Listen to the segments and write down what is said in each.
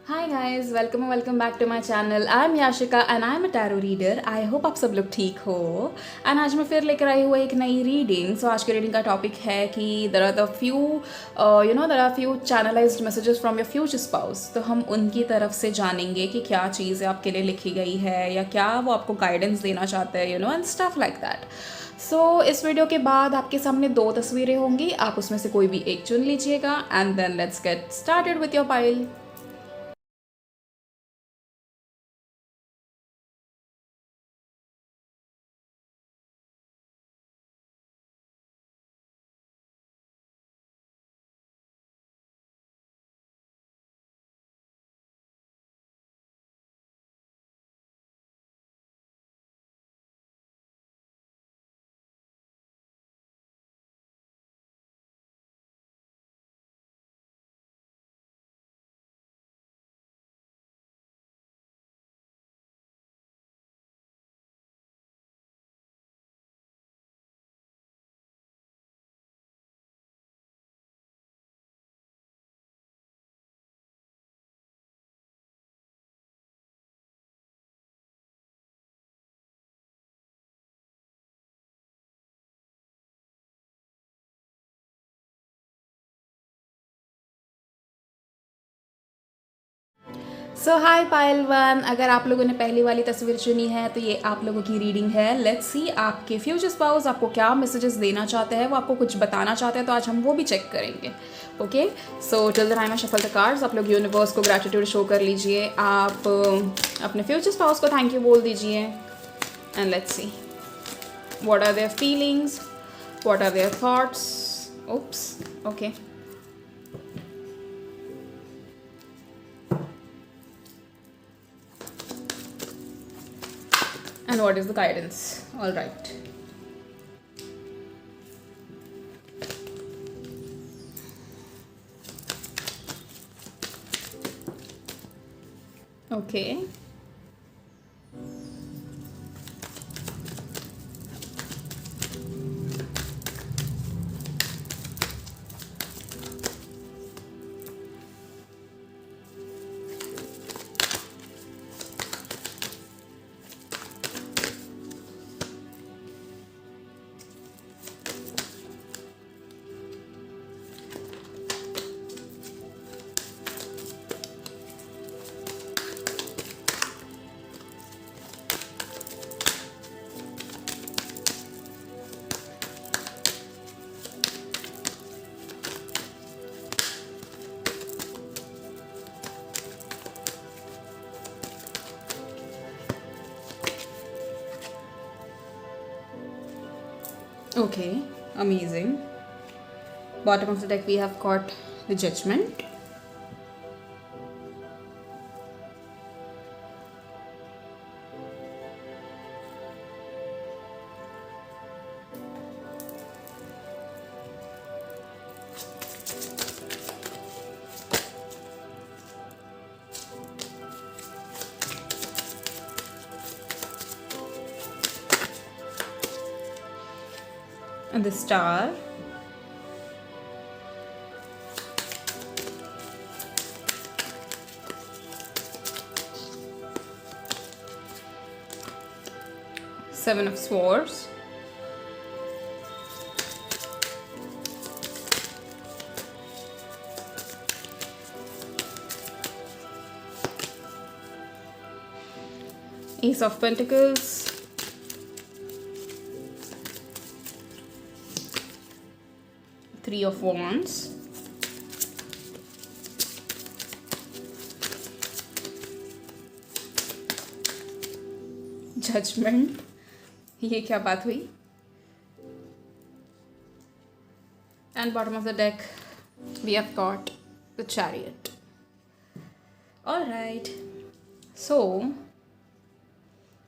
Hi guys, welcome back to my channel. I am Yashika and I am a tarot reader. I hope आप सब लोग ठीक हो। And आज मैं फिर लेकर आई हूँ एक नई रीडिंग। सो आज की रीडिंग का टॉपिक है कि there are few channelized messages from your future spouse. तो हम उनकी तरफ से जानेंगे कि क्या चीज़ें आपके लिए लिखी गई है या क्या वो आपको गाइडेंस देना चाहते हैं, एंड स्टफ लाइक दैट। सो इस वीडियो के बाद आपके सामने दो तस्वीरें होंगी, आप उसमें से कोई भी एक चुन लीजिएगा and then let's get started with your pile. So hi pile one, अगर आप लोगों ने पहली वाली तस्वीर चुनी है तो ये आप लोगों की रीडिंग है। लेट्स सी आपके फ्यूचर स्पाउस आपको क्या मैसेजेस देना चाहते हैं, वो आपको कुछ बताना चाहते हैं, तो आज हम वो भी चेक करेंगे। Okay, so till the time I shuffle the cards, आप लोग यूनिवर्स को ग्रैटिट्यूड शो कर लीजिए। आप अपने फ्यूचर स्पाउस को थैंक यू बोल दीजिए and let's see what are their feelings, what are their thoughts. Oops, okay. And what is the guidance? All right. Okay. Okay, amazing. Bottom of the deck we have got the Judgment. And the Star. Seven of Swords. Ace of Pentacles. Three of Wands. Judgment. ये क्या बात हुई? And bottom of the deck we have got the Chariot. All right. So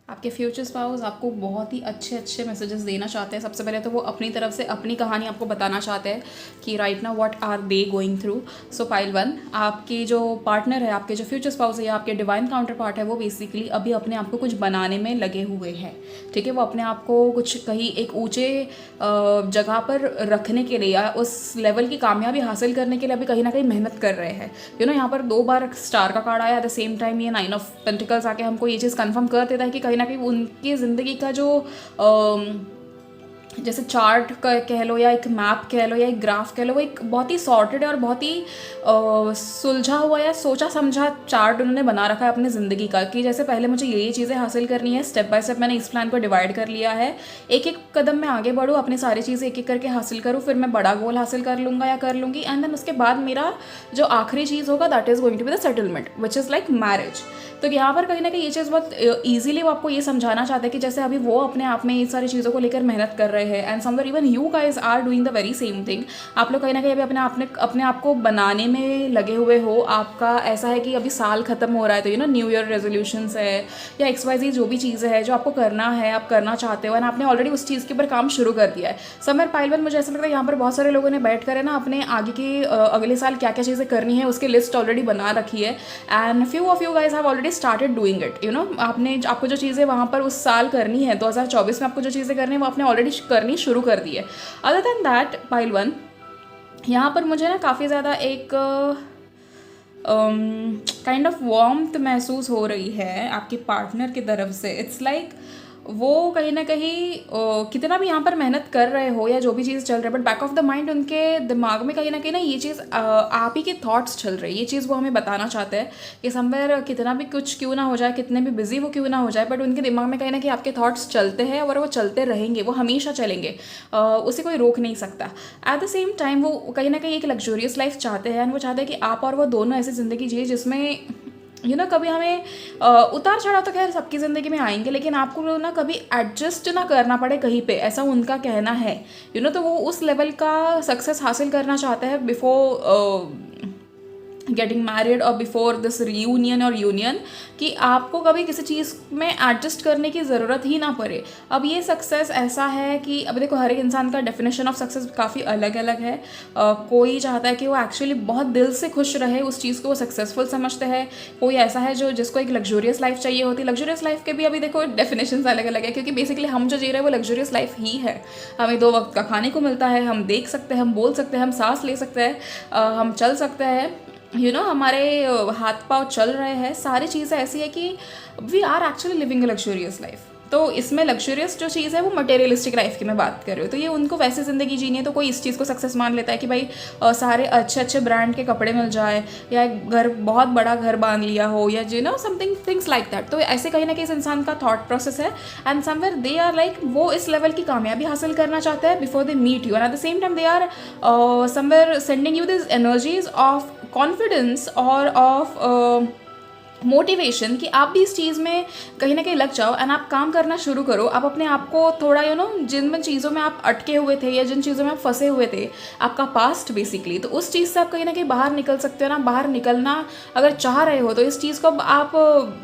आपके future spouse आपको बहुत ही अच्छे अच्छे messages देना चाहते हैं। सबसे पहले तो वो अपनी तरफ से अपनी कहानी आपको बताना चाहते हैं कि right now what are they going through. So pile one, आपके जो पार्टनर है, आपके जो फ्यूचर स्पाउस है या आपके डिवाइन काउंटर पार्ट है, वो बेसिकली अभी अपने आप को कुछ बनाने में लगे हुए हैं। ठीक है, वो अपने आप को कुछ कहीं एक ऊँचे जगह पर रखने के लिए या उस लेवल की कामयाबी हासिल करने के लिए अभी कहीं ना कहीं मेहनत कर रहे हैं। यहाँ पर 2 बार स्टार का कार्ड आया, एट द सेम टाइम ये 9 ऑफ पेंटिकल्स आके हमको ये चीज़ कंफर्म कर देता है कि कहीं ना कहीं उनकी ज़िंदगी का जो जैसे चार्ट कह लो या एक मैप कह लो या एक ग्राफ कह लो, वो एक बहुत ही सॉर्टेड और बहुत ही सुलझा हुआ या सोचा समझा चार्ट उन्होंने बना रखा है अपनी ज़िंदगी का, कि जैसे पहले मुझे ये चीज़ें हासिल करनी है, स्टेप बाय स्टेप मैंने इस प्लान को डिवाइड कर लिया है, एक एक कदम में आगे बढ़ूँ, अपनी सारी चीज़ें एक एक करके हासिल करूँ, फिर मैं बड़ा गोल हासिल कर लूँगा या कर लूँगी, एंड देन उसके बाद मेरा जो आखिरी चीज़ होगा that is going to be the settlement which is like marriage. तो यहाँ पर कहीं ना कहीं ये चीज़ बहुत ईजिली वो आपको ये समझाना चाहते हैं कि जैसे अभी वो अपने आप में ये सारी चीज़ों को लेकर मेहनत कर रहे हैं, and somewhere even you guys are doing the very same thing. आप लोग कहीं ना कहीं अभी अपने आप को बनाने में लगे हुए हो। आपका ऐसा है कि अभी साल खत्म हो रहा है, तो न्यू ईयर रेजोल्यूशंस है या XYZ जो भी चीज़ें है जो आपको करना है, आप करना चाहते हो, एंड आपने ऑलरेडी उस चीज़ के ऊपर काम शुरू कर दिया है। समवेयर पाइल वन, मुझे ऐसा लगता है यहाँ पर बहुत सारे लोगों ने बैठ कर है ना अपने आगे के अगले साल क्या क्या चीज़ें करनी है उसकी लिस्ट ऑलरेडी बना रखी है, and few of you guys have already started doing it. आपको जो चीज़ें वहाँ पर उस साल करनी है 2024 में, आपको जो चीज़ें करनी है वो आपने ऑलरेडी करनी शुरू कर दी है। Other than that pile one, यहाँ पर मुझे ना काफ़ी ज़्यादा एक काइंड ऑफ वार्मथ महसूस हो रही है आपके पार्टनर की तरफ से। इट्स लाइक वो कहीं ना कहीं कितना भी यहाँ पर मेहनत कर रहे हो या जो भी चीज़ चल रही है, but back of the mind उनके दिमाग में कहीं ना ये चीज़ आप ही के थॉट्स चल रही है। ये चीज़ वो हमें बताना चाहते हैं कि समवेयर कितना भी कुछ क्यों ना हो जाए, कितने भी बिजी वो क्यों ना हो जाए, बट उनके दिमाग में कहीं ना कहीं आपके थॉट्स चलते हैं और वो चलते रहेंगे, वो हमेशा चलेंगे, उसे कोई रोक नहीं सकता। एट द सेम टाइम वो कहीं ना कहीं एक लग्जूरियस लाइफ चाहते हैं, एंड वो चाहते हैं कि आप और वो दोनों ऐसी ज़िंदगी जिए जिसमें कभी हमें उतार चढ़ाव तो खैर सबकी ज़िंदगी में आएंगे, लेकिन आपको ना कभी एडजस्ट ना करना पड़े कहीं पे, ऐसा उनका कहना है। तो वो उस लेवल का सक्सेस हासिल करना चाहता है बिफोर गेटिंग मैरिड और बिफोर दिस रीयूनियन और यूनियन, कि आपको कभी किसी चीज़ में एडजस्ट करने की ज़रूरत ही ना पड़े। अब ये सक्सेस ऐसा है कि अब देखो हर एक इंसान का डेफिनेशन ऑफ सक्सेस काफ़ी अलग अलग है। कोई चाहता है कि वो एक्चुअली बहुत दिल से खुश रहे, उस चीज़ को वो सक्सेसफुल समझते हैं। कोई ऐसा है जिसको एक लग्जूरियस लाइफ चाहिए होती है। लग्जूरियस लाइफ के भी अभी देखो डेफिनेशंस अलग अलग है, क्योंकि बेसिकली हम जो जी रहे हैं वो लग्जूरियस लाइफ ही है। हमें 2 वक्त का खाने को मिलता है, हम देख सकते हैं, हम बोल सकते हैं, हम सांस ले सकते हैं, हम चल सकते हैं, हमारे हाथ पाँव चल रहे हैं। सारी चीज़ें ऐसी है कि we are actually living a luxurious life. तो इसमें लग्जूरियस जो चीज़ है वो मटेरियलिस्टिक लाइफ की मैं बात कर रही हूँ। तो ये उनको वैसे ज़िंदगी जीनी है, तो कोई इस चीज़ को सक्सेस मान लेता है कि भाई सारे अच्छे अच्छे ब्रांड के कपड़े मिल जाए, या एक घर बहुत बड़ा घर बांध लिया हो, या समथिंग थिंग्स लाइक दैट। तो ऐसे कहीं ना कहीं इस इंसान का थॉट प्रोसेस है, and somewhere they are like वो इस लेवल की कामयाबी हासिल करना चाहते हैं before they meet you, and at the same time they are somewhere sending you this energies of confidence और ऑफ मोटिवेशन कि आप भी इस चीज़ में कहीं ना कहीं लग जाओ एंड आप काम करना शुरू करो। आप अपने आप को थोड़ा जिन चीज़ों में आप अटके हुए थे या जिन चीज़ों में आप फंसे हुए थे, आपका पास्ट बेसिकली, तो उस चीज़ से आप कहीं ना कहीं बाहर निकल सकते हो ना। बाहर निकलना अगर चाह रहे हो तो इस चीज़ को आप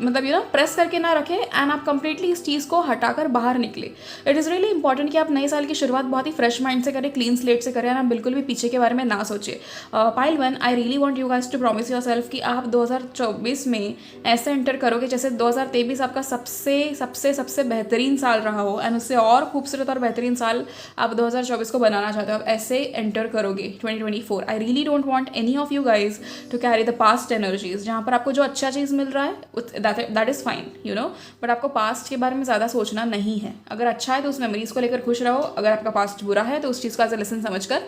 मतलब प्रेस करके ना रखें, एंड आप कंप्लीटली इस चीज़ को हटाकर बाहर निकले। इट इज़ रियली इंपॉर्टेंट कि आप नए साल की शुरुआत बहुत ही फ्रेश माइंड से करें, क्लीन स्लेट से करें, ना बिल्कुल भी पीछे के बारे में ना सोचे। Pile one, I really want you guys to promise yourself कि आप 2024 में ऐसे एंटर करोगे जैसे 2023 आपका सबसे सबसे सबसे बेहतरीन साल रहा हो, एंड उससे और खूबसूरत और बेहतरीन साल आप 2024 को बनाना चाहते हो। आप ऐसे एंटर करोगे 2024। I really don't want any of you guys to carry the past energies. जहाँ पर आपको जो अच्छा चीज़ मिल रहा है दैट इज़ फाइन बट आपको पास्ट के बारे में ज़्यादा सोचना नहीं है। अगर अच्छा है तो उस मेमोरीज को लेकर खुश रहो, अगर आपका पास्ट बुरा है तो उस चीज़ का एज अ लेसन समझकर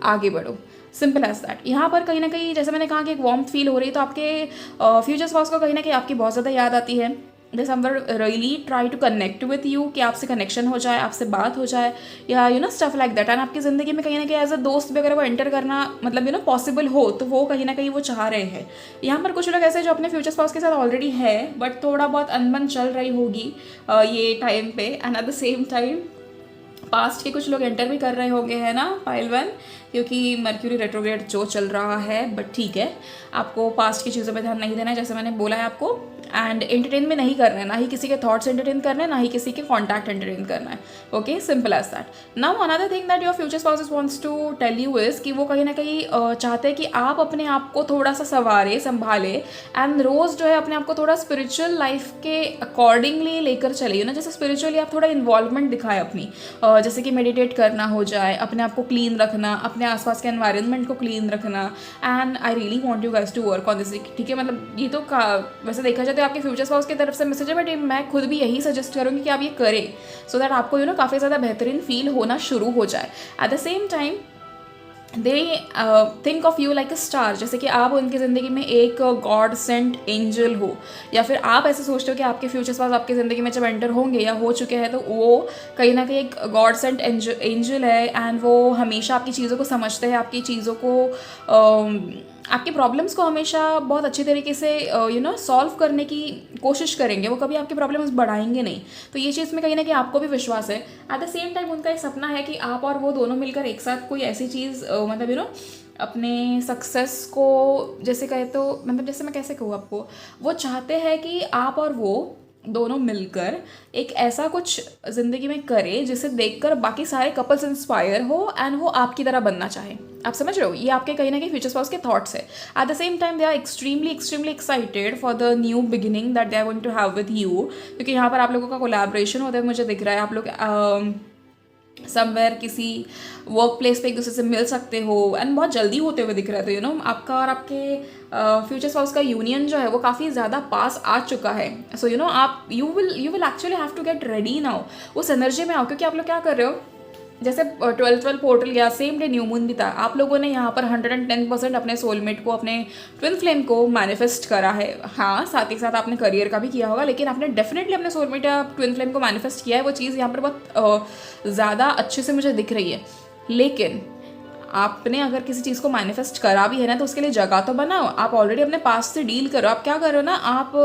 आगे बढ़ो। Simple as that. यहाँ पर कहीं ना कहीं जैसे मैंने कहा कि एक वार्मथ फील हो रही है, तो आपके फ्यूचर स्पाउस को कहीं ना कहीं आपकी बहुत ज़्यादा याद आती है। They somewhere really try to connect with you, कि आपसे कनेक्शन हो जाए, आपसे बात हो जाए, या स्टफ लाइक दैट। एंड आपकी ज़िंदगी में कहीं ना कहीं एज अ दोस्त भी अगर वो एंटर करना मतलब पॉसिबल हो, तो वो कहीं ना कहीं वो चाह रहे हैं। यहाँ पर कुछ लोग ऐसे जो अपने फ्यूचर स्पाउस के साथ ऑलरेडी है, बट थोड़ा बहुत अनबन चल रही होगी ये टाइम पे, and at the same time past के कुछ लोग एंटर भी कर रहे होंगे, है ना पाइल वन, क्योंकि मर्क्यूरी रेट्रोग्रेड जो चल रहा है। बट ठीक है, आपको पास्ट की चीज़ों पे ध्यान नहीं देना है, जैसे मैंने बोला है आपको। एंड एंटरटेन में नहीं करना है, ना ही किसी के थॉट्स एंटरटेन करना है, ना ही किसी के कॉन्टैक्ट एंटरटेन करना है. Okay, simple as that. Now another thing that your future spouses wants to tell you is कि वो कहीं ना कहीं चाहते हैं कि आप अपने आप को थोड़ा सा संभाले एंड रोज़ जो है अपने आप को थोड़ा स्पिरिचुअल लाइफ के अकॉर्डिंगली लेकर चले. ना जैसे स्पिरिचुअली आप थोड़ा इन्वॉल्वमेंट दिखाए अपनी, जैसे कि मेडिटेट करना हो जाए, अपने आप को क्लीन रखना, अपने आसपास के एनवायरनमेंट को क्लीन रखना. And I really want you guys to work on this. ठीक है, मतलब ये तो वैसे देखा जाए तो आपके फ्यूचर स्पाउस की तरफ से मैसेज है, बट मैं खुद भी यही सजेस्ट करूँगी कि आप ये करें सो दैट आपको काफ़ी ज़्यादा बेहतरीन फील होना शुरू हो जाए. Eight the same time they think of you like a star, जैसे कि आप उनकी ज़िंदगी में एक गॉड सेंट एंजल हो, या फिर आप ऐसे सोचते हो कि आपके फ्यूचर पास आपकी ज़िंदगी में जब एंटर होंगे या हो चुके हैं तो वो कहीं ना कहीं एक गॉड सेंट एंजल है. एंड वो हमेशा आपकी चीज़ों को समझते हैं, आपकी चीज़ों को आपकी प्रॉब्लम्स को हमेशा बहुत अच्छी तरीके से सॉल्व करने की कोशिश करेंगे. वो कभी आपकी प्रॉब्लम्स बढ़ाएंगे नहीं. तो ये चीज़ में कहीं ना कहीं आपको भी विश्वास है. एट द सेम टाइम उनका एक सपना है कि आप और वो दोनों मिलकर एक साथ कोई ऐसी चीज़ मतलब अपने सक्सेस को, जैसे कहे तो मतलब जैसे मैं कैसे कहूँ आपको, वो चाहते हैं कि आप और वो दोनों मिलकर एक ऐसा कुछ ज़िंदगी में करे जिसे देखकर बाकी सारे कपल्स इंस्पायर हो एंड वो आपकी तरह बनना चाहे. आप समझ रहे हो, ये आपके कहीं ना कहीं फ्यूचर स्पाउस के थॉट्स है. At the same time they are extremely excited for the new beginning that they are going to have with you, क्योंकि यहाँ पर आप लोगों का कोलैबोरेशन होता है मुझे दिख रहा है. आप लोग समवेयर किसी वर्क प्लेस पे एक दूसरे से मिल सकते हो एंड बहुत जल्दी होते हुए दिख रहा है. तो आपका और आपके फ्यूचर स्पाउस का यूनियन जो है वो काफ़ी ज़्यादा पास आ चुका है. सो आप you will actually have to get ready now. उस एनर्जी में आओ, क्योंकि आप लोग क्या कर रहे हो, जैसे 12 पोर्टल गया, सेम डे न्यू मून भी था, आप लोगों ने यहाँ पर 110% अपने सोलमेट को, अपने ट्विन फ्लेम को मैनिफेस्ट करा है. हाँ, साथ ही साथ आपने करियर का भी किया होगा, लेकिन आपने डेफिनेटली अपने सोलमेट या ट्विन फ्लेम को मैनिफेस्ट किया है. वो चीज़ यहाँ पर बहुत ज़्यादा अच्छे से मुझे दिख रही है. लेकिन आपने अगर किसी चीज़ को मैनिफेस्ट करा भी है ना, तो उसके लिए जगह तो बनाओ. आप ऑलरेडी अपने पास्ट से डील करो. आप क्या कर रहे हो ना, आप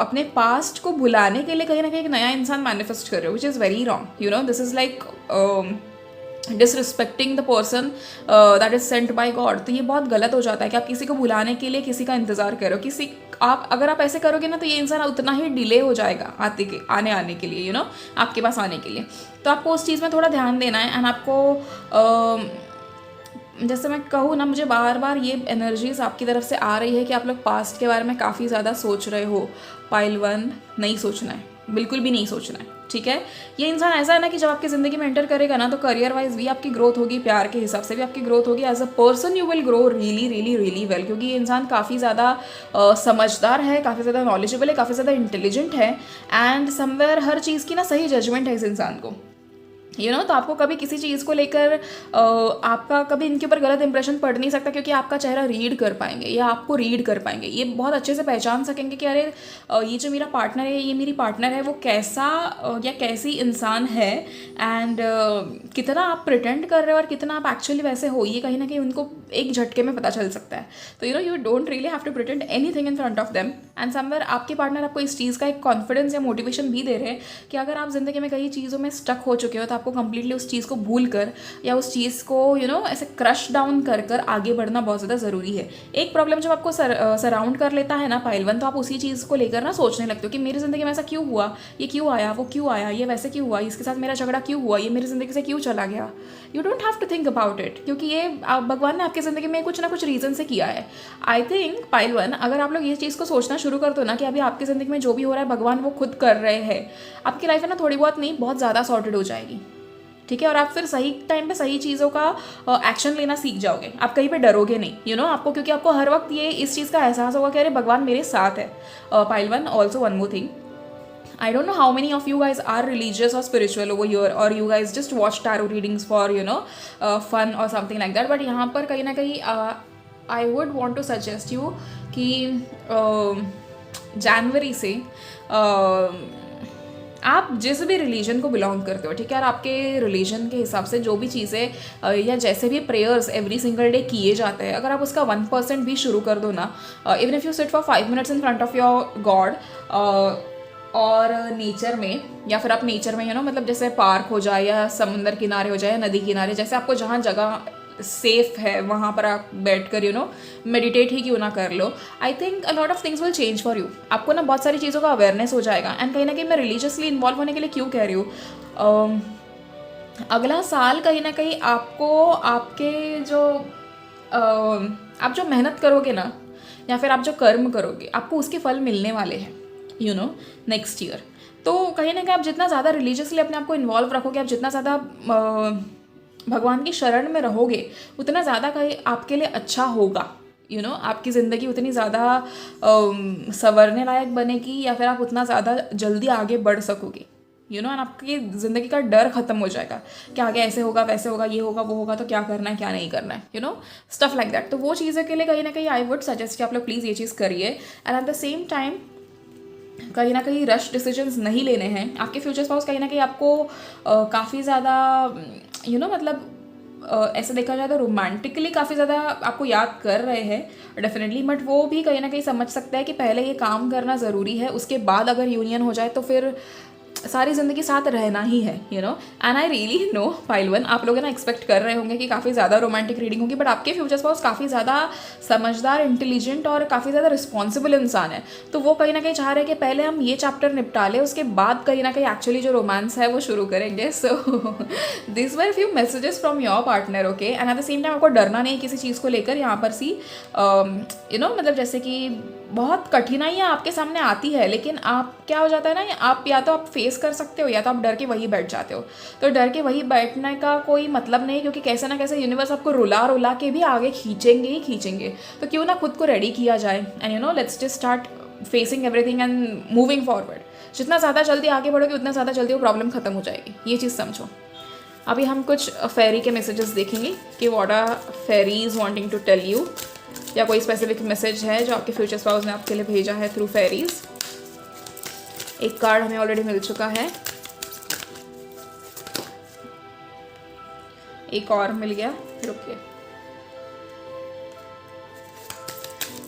अपने पास्ट को भुलाने के लिए कहीं ना कहीं एक नया इंसान मैनिफेस्ट कर रहे हो, which is very wrong. This is like disrespecting the person that is sent by God. तो ये बहुत गलत हो जाता है कि आप किसी को भुलाने के लिए किसी का इंतजार करो. अगर आप ऐसे करोगे ना, तो ये इंसान उतना ही डिले हो जाएगा आने के लिए आपके पास आने के लिए. तो आपको उस चीज़ में थोड़ा ध्यान देना है. एंड आपको जैसे मैं कहूँ ना, मुझे बार बार ये एनर्जीज आपकी तरफ से आ रही है कि आप लोग पास्ट के बारे में काफ़ी ज़्यादा सोच रहे हो. पाइल 1, नहीं सोचना है, बिल्कुल भी नहीं सोचना है. ठीक है, ये इंसान ऐसा है ना कि जब आपकी ज़िंदगी में एंटर करेगा ना, तो करियर वाइज भी आपकी ग्रोथ होगी, प्यार के हिसाब से भी आपकी ग्रोथ होगी. As a person you will grow really really really well, क्योंकि ये इंसान काफ़ी ज़्यादा समझदार है, काफ़ी ज़्यादा नॉलेजेबल है, काफ़ी ज़्यादा इंटेलिजेंट है. एंड समवेयर हर चीज़ की ना सही जजमेंट है इस इंसान को. तो आपको कभी किसी चीज़ को लेकर आपका कभी इनके ऊपर गलत इंप्रेशन पड़ नहीं सकता, क्योंकि आपका चेहरा रीड कर पाएंगे या आपको रीड कर पाएंगे. ये बहुत अच्छे से पहचान सकेंगे कि अरे ये जो मेरा पार्टनर है, ये मेरी पार्टनर है, वो कैसा या कैसी इंसान है. एंड कितना आप प्रिटेंड कर रहे हो और कितना आप एक्चुअली वैसे हो, ये कहीं ना कहीं उनको एक झटके में पता चल सकता है. तो you don't really have to pretend anything in front of them. And somewhere आपके पार्टनर आपको इस चीज़ का एक कॉन्फिडेंस या मोटिवेशन भी दे रहे हैं कि अगर आप ज़िंदगी में कई चीज़ों में स्टक हो चुके हो, तो आपको कंप्लीटली उस चीज़ को भूल कर या उस चीज़ को ऐसे क्रश डाउन कर आगे बढ़ना बहुत ज़्यादा ज़रूरी है. एक प्रॉब्लम जब आपको सराउंड कर लेता है ना पाइल 1, तो आप उसी चीज़ को लेकर ना सोचने लगते हो कि मेरी ज़िंदगी में ऐसा क्यों हुआ, ये क्यों आया, वो क्यों आया, ये वैसे क्यों हुआ, इसके साथ मेरा झगड़ा क्यों हुआ, ये मेरी ज़िंदगी से क्यों चला गया. You don't have to think about it, क्योंकि ये भगवान ने आपकी ज़िंदगी में कुछ ना कुछ रीज़न से किया है. आई थिंक पाइल 1, अगर आप लोग ये चीज़ को सोचना शुरू कर दो ना कि अभी आपकी ज़िंदगी में जो भी हो रहा है भगवान वो खुद कर रहे हैं, आपकी लाइफ है ना थोड़ी बहुत नहीं बहुत ज़्यादा सॉर्टेड हो जाएगी. ठीक है, और आप फिर सही टाइम पे सही चीज़ों का एक्शन लेना सीख जाओगे. आप कहीं पे डरोगे नहीं, आपको, क्योंकि आपको हर वक्त ये इस चीज़ का एहसास होगा कि अरे भगवान मेरे साथ है. Pile 1, also one more thing, I don't know how many of you guys are religious or spiritual over here, or you guys just watch tarot readings for fun or something like that. But यहाँ पर कहीं ना कहीं I would want to suggest you कि जनवरी से आप जिस भी रिलीजन को बिलोंग करते हो, ठीक है, और आपके रिलीजन के हिसाब से जो भी चीज़ें या जैसे भी प्रेयर्स एवरी सिंगल डे किए जाते हैं, अगर आप उसका 1% भी शुरू कर दो ना, even if you sit for 5 minutes in front of your God और नेचर में, या फिर आप नेचर में मतलब जैसे पार्क हो जाए या समुंदर किनारे हो जाए या नदी किनारे, जैसे आपको जहाँ जगह सेफ है वहाँ पर आप बैठ कर मेडिटेट ही क्यों ना कर लो। I think a lot of things will change for you. आपको ना बहुत सारी चीज़ों का अवेयरनेस हो जाएगा। एंड कहीं ना कहीं मैं रिलीजियसली इन्वॉल्व होने के लिए क्यों कह रही हूँ, अगला साल कहीं ना कहीं आपको आपके जो आप जो मेहनत करोगे ना, या फिर आप जो कर्म करोगे, आपको उसके फल मिलने वाले हैं नेक्स्ट ईयर। तो कहीं ना कहीं आप जितना ज़्यादा रिलीजियसली अपने आप को इन्वॉल्व रखोगे, आप जितना ज़्यादा भगवान की शरण में रहोगे, उतना ज़्यादा कहीं आपके लिए अच्छा होगा। आपकी ज़िंदगी उतनी ज़्यादा संवरने लायक बनेगी, या फिर आप उतना ज़्यादा जल्दी आगे बढ़ सकोगे। एंड आपकी ज़िंदगी का डर ख़त्म हो जाएगा कि आगे ऐसे होगा, वैसे होगा, ये होगा, वो होगा, तो क्या करना है, क्या नहीं करना है, स्टफ लाइक दैट। तो वो चीज़ों के लिए कहीं ना कहीं आई वुड सजेस्ट कि आप लोग प्लीज़ ये चीज़ करिए। And at the same time कहीं ना कहीं रश डिसीजंस नहीं लेने हैं। आपके फ्यूचर स्पाउस कहीं ना कहीं आपको काफ़ी ज़्यादा मतलब ऐसे देखा जाए तो रोमांटिकली काफ़ी ज़्यादा आपको याद कर रहे हैं डेफिनेटली, बट वो भी कहीं ना कहीं समझ सकता है कि पहले ये काम करना ज़रूरी है, उसके बाद अगर यूनियन हो जाए तो फिर सारी ज़िंदगी साथ रहना ही है। And I really know pile one, आप लोग ना एक्सपेक्ट कर रहे होंगे कि काफ़ी ज़्यादा रोमांटिक रीडिंग होगी, बट आपके फ्यूचर स्पाउस काफ़ी ज़्यादा समझदार, इंटेलिजेंट और काफ़ी ज़्यादा रिस्पॉन्सिबल इंसान है। तो वो कहीं ना कहीं चाह रहे हैं कि पहले हम ये चैप्टर निपटा लें, उसके बाद कहीं ना कहीं एक्चुअली जो रोमांस है वो शुरू करेंगे। So this were few messages from your partner, okay. And at the same time आपको डरना नहीं किसी चीज़ को लेकर। यहाँ पर मतलब जैसे कि बहुत कठिनाइयाँ आपके सामने आती है, लेकिन आप क्या हो जाता है ना, आप या तो आप फेस कर सकते हो, या तो आप डर के वही बैठ जाते हो। तो डर के वही बैठने का कोई मतलब नहीं, क्योंकि कैसे ना कैसे यूनिवर्स आपको रुला रुला के भी आगे खींचेंगे ही खींचेंगे। तो क्यों ना खुद को रेडी किया जाए, and let's just start facing everything and moving forward. जितना ज़्यादा जल्दी आगे बढ़ोगे, उतना ज़्यादा जल्दी वो प्रॉब्लम खत्म हो जाएगी, ये चीज़ समझो। अभी हम कुछ फेरी के मैसेजेस देखेंगे कि what are fairies wanting to tell you, या कोई स्पेसिफिक मैसेज है जो आपके फ्यूचर स्पाउस ने आपके लिए भेजा है थ्रू फेरीज। एक कार्ड हमें ऑलरेडी मिल चुका है, एक और मिल गया, रुकिए।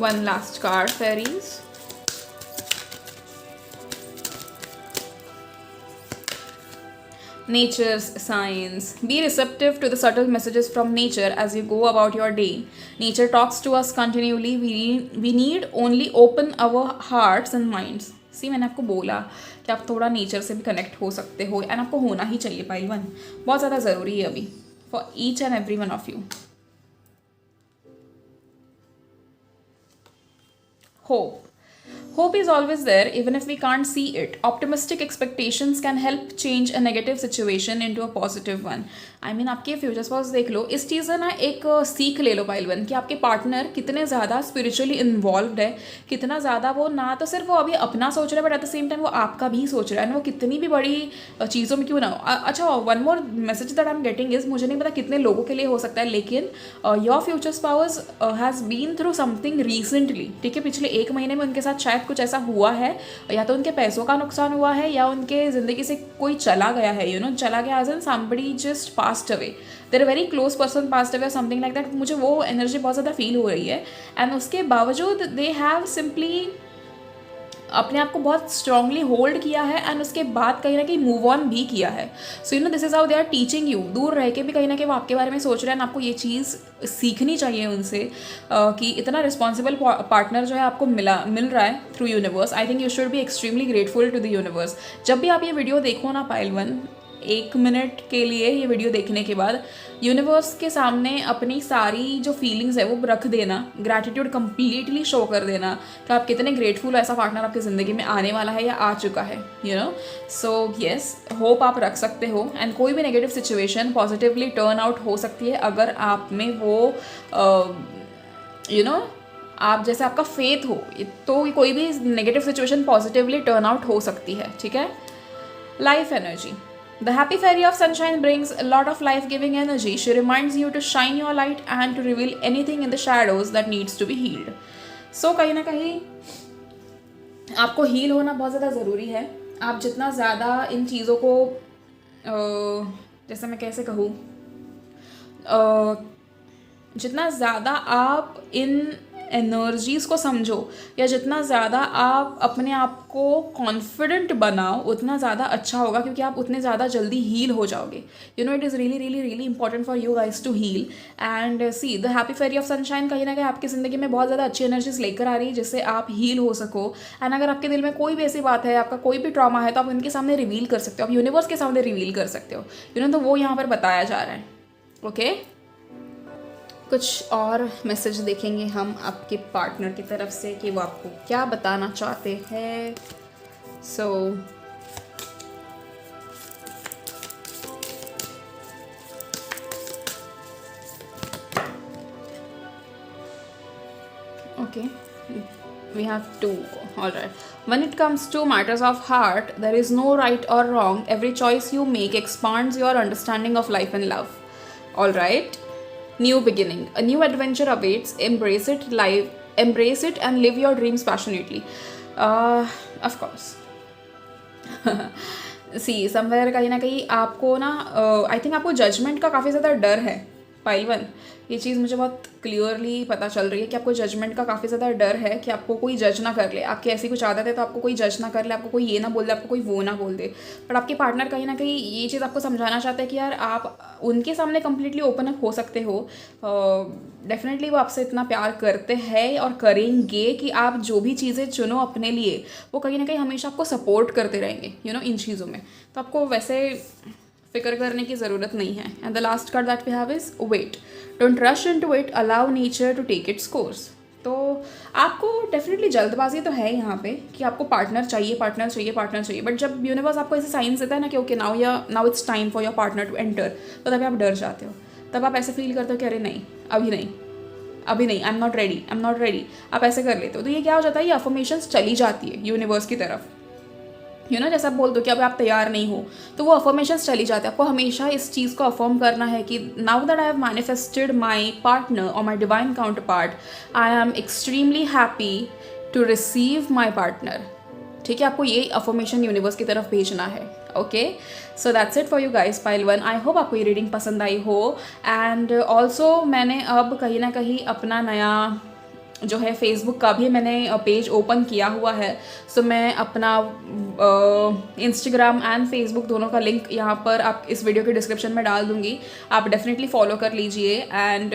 One last card fairies. Nature's signs. Be receptive to the subtle messages from nature as you go about your day. Nature talks to us continually. We need only open our hearts and minds. See, मैंने आपको बोला कि आप थोड़ा nature से भी connect हो सकते हो, एंड आपको होना ही चाहिए पाइल वन, बहुत ज़्यादा ज़रूरी है अभी for each and every one of you. Hope is always there even if we can't see it. Optimistic expectations can help change a negative situation into a positive one. I mean, आपके future spouse देख लो, इस चीज़ से ना एक सीख ले लो pile one, कि आपके पार्टनर कितने ज़्यादा स्पिरिचुअली इन्वॉल्व है, कितना ज़्यादा वो ना तो सिर्फ वो अभी अपना सोच रहा है, but at the same time वो आपका भी सोच रहा है, वो कितनी भी बड़ी चीज़ों में क्यों ना हो। अच्छा, one more message that I am getting is, मुझे नहीं पता कितने लोगों के लिए हो सकता है, लेकिन your future spouse has been through something recently, ठीक है। पिछले 1 महीने में उनके साथ शायद कुछ ऐसा हुआ है, या तो उनके पैसों का नुकसान हुआ है, या उनके ज़िंदगी से कोई चला गया है, चला गया as an somebody just passed away, their very close person passed away, something like that. मुझे वो एनर्जी बहुत ज़्यादा फील हो रही है, एंड उसके बावजूद दे हैव सिंपली अपने आप को बहुत स्ट्रांगली होल्ड किया है, एंड उसके बाद कहीं ना कहीं मूव ऑन भी किया है। So this is how they are teaching you. दूर रह के भी कहीं ना कहीं वो आपके बारे में सोच रहे हैं, आपको ये चीज़ सीखनी चाहिए उनसे कि इतना रिस्पॉन्सिबल पार्टनर जो है आपको मिल रहा है through universe. I think you should be extremely grateful to the universe. जब भी आप ये वीडियो देखो ना पाइल वन, 1 मिनट के लिए ये वीडियो देखने के बाद यूनिवर्स के सामने अपनी सारी जो फीलिंग्स है वो रख देना, ग्रैटिट्यूड कंप्लीटली शो कर देना कि आप कितने ग्रेटफुल हो, ऐसा पार्टनर आपकी ज़िंदगी में आने वाला है या आ चुका है, सो येस, होप आप रख सकते हो, एंड कोई भी negative situation positively turn out हो सकती है अगर आप में वो आप जैसे आपका फेथ हो, तो कोई भी negative situation positively turn out हो सकती है, ठीक है। Life energy. The happy fairy of sunshine brings a lot of life-giving energy. She reminds you to shine your light and to reveal anything in the shadows that needs to be healed. So कहीं ना कहीं आपको heal होना बहुत ज़्यादा ज़रूरी है। आप जितना ज़्यादा इन चीज़ों को जैसे मैं कैसे कहूँ, जितना ज़्यादा आप इन एनर्जीज़ को समझो या जितना ज़्यादा आप अपने आप को कॉन्फिडेंट बनाओ उतना ज़्यादा अच्छा होगा, क्योंकि आप उतने ज़्यादा जल्दी हील हो जाओगे. You know it is really really really important for you guys to heal. And see the happy fairy of sunshine कहीं ना कहीं आपकी ज़िंदगी में बहुत ज़्यादा अच्छी एनर्जीज लेकर आ रही है जिससे आप हील हो सको. एंड अगर आपके दिल में कोई भी ऐसी बात है, आपका कोई भी ट्रॉमा है, तो आप उनके सामने रिवील कर सकते हो, आप यूनिवर्स के सामने रिवील कर सकते हो. यू नो तो वो यहाँ पर बताया जा रहा है. ओके कुछ और मैसेज देखेंगे हम आपके पार्टनर की तरफ से कि वो आपको क्या बताना चाहते हैं. सो okay, we have two. All right, when it comes to matters of heart, there is no right or wrong. Every choice you make expands your understanding of life and love. All right, new beginning, a new adventure awaits. Embrace it and live your dreams passionately. Of course. C somewhere कहीं ना कहीं आपको ना I think आपको judgement का काफ़ी ज़्यादा डर है. पाइल वन, ये चीज़ मुझे बहुत क्लियरली पता चल रही है कि आपको जजमेंट का काफ़ी ज़्यादा डर है कि आपको कोई जज ना कर ले. आपकी ऐसी कुछ आदत है तो आपको कोई जज ना कर ले, आपको कोई ये ना बोल दे, आपको कोई वो ना बोल दे. बट आपके पार्टनर कहीं ना कहीं ये चीज़ आपको समझाना चाहते हैं कि यार आप उनके सामने कम्प्लीटली ओपन अप हो सकते हो. डेफिनेटली वो आपसे इतना प्यार करते हैं और करेंगे कि आप जो भी चीज़ें चुनो अपने लिए वो कहीं ना कहीं हमेशा आपको सपोर्ट करते रहेंगे. यू नो इन चीज़ों में तो आपको वैसे फिक्र करने की ज़रूरत नहीं है. And the last card that we have is wait. Don't rush into it, allow nature to take its course. तो आपको डेफिनेटली जल्दबाजी तो है यहाँ पे कि आपको पार्टनर चाहिए, पार्टनर चाहिए, पार्टनर चाहिए. बट जब यूनिवर्स आपको ऐसे साइंस देता है ना कि okay now it's time for your partner to enter, तो तभी आप डर जाते हो. तब आप ऐसे फील करते हो कि अरे नहीं, अभी नहीं, अभी नहीं, आई एम नॉट रेडी. आप ऐसे कर लेते हो. तो ये क्या हो जाता है, ये अफर्मेशंस चली जाती है यूनिवर्स की तरफ. यू नो जैसा आप बोल दो कि अब आप तैयार नहीं हो, तो वो अफर्मेशंस चली जाती है. आपको हमेशा इस चीज़ को अफर्म करना है कि now that I have manifested my partner और my divine counterpart, I am extremely happy to receive my partner. ठीक है, आपको ये अफर्मेशन यूनिवर्स की तरफ भेजना है. Okay, so that's it for you guys pile one. I hope आपको ये रीडिंग पसंद आई हो. एंड ऑल्सो मैंने अब कहीं ना कहीं अपना नया जो है फेसबुक का भी मैंने पेज ओपन किया हुआ है. सो मैं अपना इंस्टाग्राम एंड फेसबुक दोनों का लिंक यहाँ पर आप इस वीडियो के डिस्क्रिप्शन में डाल दूँगी. आप डेफिनेटली फॉलो कर लीजिए. एंड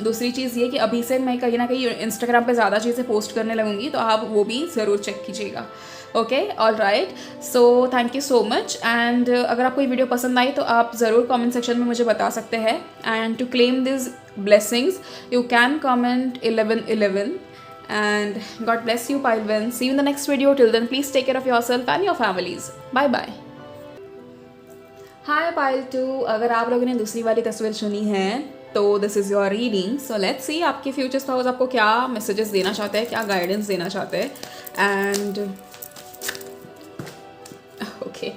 दूसरी चीज़ ये कि अभी से मैं कहीं ना कहीं इंस्टाग्राम पे ज़्यादा चीज़ें पोस्ट करने लगूँगी, तो आप वो भी ज़रूर चेक कीजिएगा. Okay, all right. So thank you so much. And अगर आपको ये वीडियो पसंद आई तो आप ज़रूर कमेंट सेक्शन में मुझे बता सकते हैं. And to claim this blessings you can comment 1111. And God bless you pile one. See you in the next video. Till then please take care of yourself and your families. Bye bye. Hi pile 2, अगर आप लोगों ने दूसरी वाली तस्वीर चुनी है तो this is your reading. So let's see आपके फ्यूचर स्पाउस आपको क्या मैसेजेस देना चाहते हैं, क्या गाइडेंस देना चाहते हैं. And okay,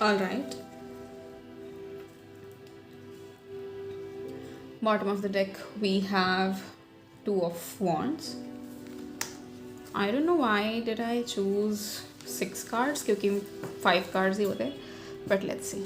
all right. Bottom of the deck we have two of wands. I don't know why did I choose 6 cards, क्योंकि 5 cards ही होते. But let's see.